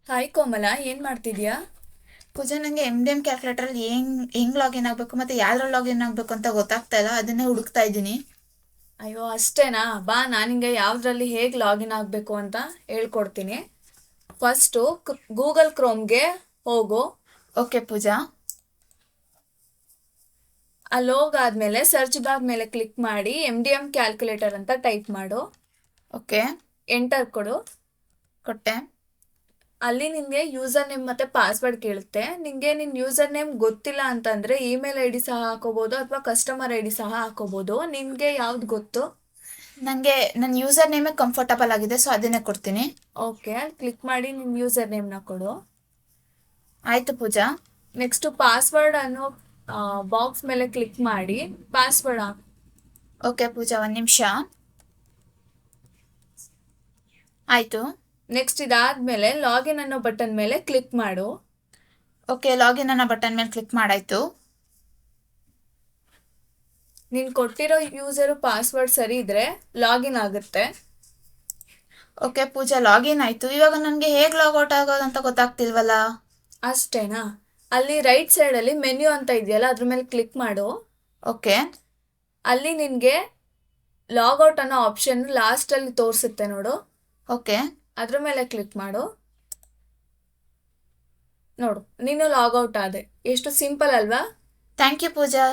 Hi ಕೋಮಲ, ಏನು ಮಾಡ್ತಿದ್ಯಾ? ಪೂಜಾ, ನನಗೆ ಎಮ್ ಕ್ಯಾಲ್ಕುಲೇಟರಲ್ಲಿ ಹೆಂಗ್ ಲಾಗಿನ್ ಆಗಬೇಕು ಮತ್ತು ಯಾವ್ದ್ರಲ್ಲಿ ಲಾಗಿನ್ ಆಗಬೇಕು ಅಂತ ಗೊತ್ತಾಗ್ತಾ ಇಲ್ಲ. ಅದನ್ನೇ ಹುಡುಕ್ತಾ ಇದ್ದೀನಿ. ಅಯ್ಯೋ ಅಷ್ಟೇನಾ, ಬಾ ನಾನಿಂಗೆ ಯಾವುದ್ರಲ್ಲಿ ಹೇಗೆ ಲಾಗಿನ್ ಆಗಬೇಕು ಅಂತ ಹೇಳ್ಕೊಡ್ತೀನಿ. ಫಸ್ಟು ಗೂಗಲ್ ಕ್ರೋಮ್ಗೆ ಹೋಗು. ಓಕೆ ಪೂಜಾ. ಅಲ್ಲಿ ಹೋಗಾದ್ಮೇಲೆ ಸರ್ಚ್ ಬಾರ್ ಮೇಲೆ ಕ್ಲಿಕ್ ಮಾಡಿ MDM ಕ್ಯಾಲ್ಕುಲೇಟರ್ ಅಂತ ಟೈಪ್ ಮಾಡು. ಓಕೆ, ಎಂಟರ್ ಕೊಡು. ಕೊಟ್ಟೆ. ಅಲ್ಲಿ ನಿನಗೆ ಯೂಸರ್ ನೇಮ್ ಮತ್ತು ಪಾಸ್ವರ್ಡ್ ಕೇಳುತ್ತೆ. ನಿನಗೆ ನಿನ್ನ ಯೂಸರ್ ನೇಮ್ ಗೊತ್ತಿಲ್ಲ ಅಂತಂದರೆ ಇಮೇಲ್ ID ಸಹ ಹಾಕೋಬೋದು ಅಥವಾ ಕಸ್ಟಮರ್ ID ಸಹ ಹಾಕೋಬೋದು. ನಿನಗೆ ಯಾವ್ದು ಗೊತ್ತು? ನನಗೆ ನನ್ನ ಯೂಸರ್ ನೇಮೇ ಕಂಫರ್ಟಬಲ್ ಆಗಿದೆ, ಸೊ ಅದನ್ನೇ ಕೊಡ್ತೀನಿ. ಓಕೆ, ಕ್ಲಿಕ್ ಮಾಡಿ ನಿನ್ನ ಯೂಸರ್ ನೇಮ್ನ ಕೊಡು. ಆಯಿತು ಪೂಜಾ. ನೆಕ್ಸ್ಟು ಪಾಸ್ವರ್ಡ್ ಅನ್ನೋ ಬಾಕ್ಸ್ ಮೇಲೆ ಕ್ಲಿಕ್ ಮಾಡಿ ಪಾಸ್ವರ್ಡ್ ಹಾಕು. ಓಕೆ ಪೂಜಾ, ಒಂದು ನಿಮಿಷ. ಆಯಿತು. ನೆಕ್ಸ್ಟ್ ಇದಾದ್ಮೇಲೆ ಲಾಗಿನ್ ಅನ್ನೋ ಬಟನ್ ಮೇಲೆ ಕ್ಲಿಕ್ ಮಾಡು. ಓಕೆ, ಲಾಗಿನ್ ಅನ್ನೋ ಬಟನ್ ಮೇಲೆ ಕ್ಲಿಕ್ ಮಾಡಾಯಿತು. ನೀನು ಕೊಟ್ಟಿರೋ ಯೂಸರು ಪಾಸ್ವರ್ಡ್ ಸರಿ ಇದ್ರೆ ಲಾಗಿನ್ ಆಗುತ್ತೆ. ಓಕೆ ಪೂಜಾ, ಲಾಗಿನ್ ಆಯಿತು. ಇವಾಗ ನನಗೆ ಹೇಗೆ ಲಾಗೌಟ್ ಆಗೋದಂತ ಗೊತ್ತಾಗ್ತಿಲ್ವಲ್ಲ. ಅಷ್ಟೇನಾ? ಅಲ್ಲಿ ರೈಟ್ ಸೈಡಲ್ಲಿ ಮೆನ್ಯೂ ಅಂತ ಇದೆಯಲ್ಲ, ಅದ್ರ ಮೇಲೆ ಕ್ಲಿಕ್ ಮಾಡು. ಓಕೆ. ಅಲ್ಲಿ ನಿನಗೆ ಲಾಗೌಟ್ ಅನ್ನೋ ಆಪ್ಷನ್ ಲಾಸ್ಟಲ್ಲಿ ತೋರಿಸುತ್ತೆ ನೋಡು. ಓಕೆ. ಅದ್ರ ಮೇಲೆ ಕ್ಲಿಕ್ ಮಾಡು. ನೋಡು, ನೀನು ಲಾಗೌಟ್ ಆದೆ. ಎಷ್ಟು ಸಿಂಪಲ್ ಅಲ್ವಾ? Thank you Pooja.